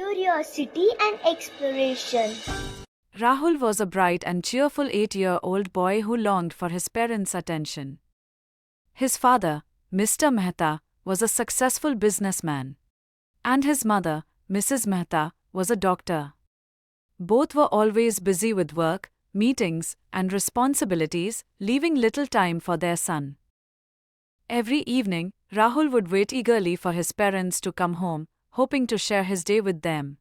curiosity and exploration. Rahul was a bright and cheerful 8-year-old boy who longed for his parents' attention. His father, Mr. Mehta, was a successful businessman. And his mother, Mrs. Mehta, was a doctor. Both were always busy with work, meetings, and responsibilities, leaving little time for their son. Every evening, Rahul would wait eagerly for his parents to come home, hoping to share his day with them.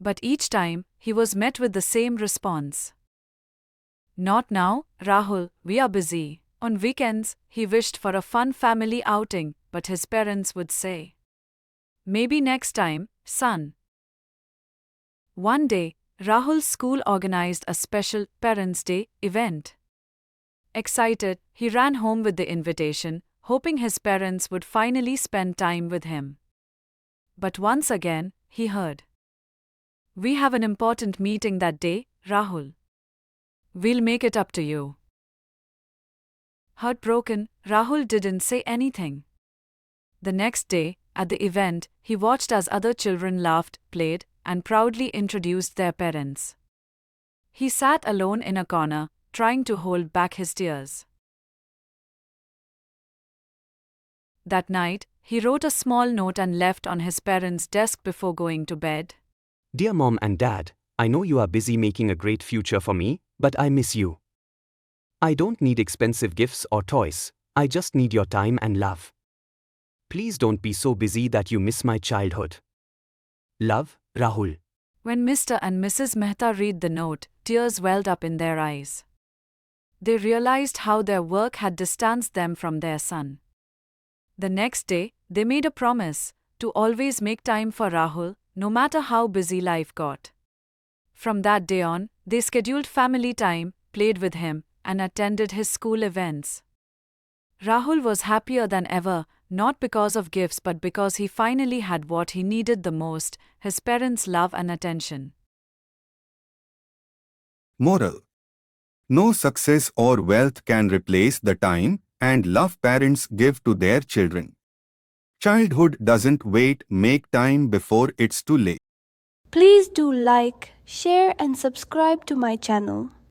But each time, he was met with the same response. "Not now, Rahul, we are busy." On weekends, he wished for a fun family outing, but his parents would say, "Maybe next time, son." One day, Rahul's school organized a special Parents' Day event. Excited, he ran home with the invitation, hoping his parents would finally spend time with him. But once again, he heard, "We have an important meeting that day, Rahul. We'll make it up to you." Heartbroken, Rahul didn't say anything. The next day, at the event, he watched as other children laughed, played, and proudly introduced their parents. He sat alone in a corner, trying to hold back his tears. That night, he wrote a small note and left on his parents' desk before going to bed. Dear Mom and Dad, I know you are busy making a great future for me, but I miss you. I don't need expensive gifts or toys, I just need your time and love. Please don't be so busy that you miss my childhood. Love, Rahul. When Mr. and Mrs. Mehta read the note, tears welled up in their eyes. They realized how their work had distanced them from their son. The next day, they made a promise to always make time for Rahul, no matter how busy life got. From that day on, they scheduled family time, played with him, and attended his school events. Rahul was happier than ever, not because of gifts but because he finally had what he needed the most, his parents' love and attention. Moral: no success or wealth can replace the time and love parents give to their children. Childhood doesn't wait, make time before it's too late. Please do like, share and subscribe to my channel.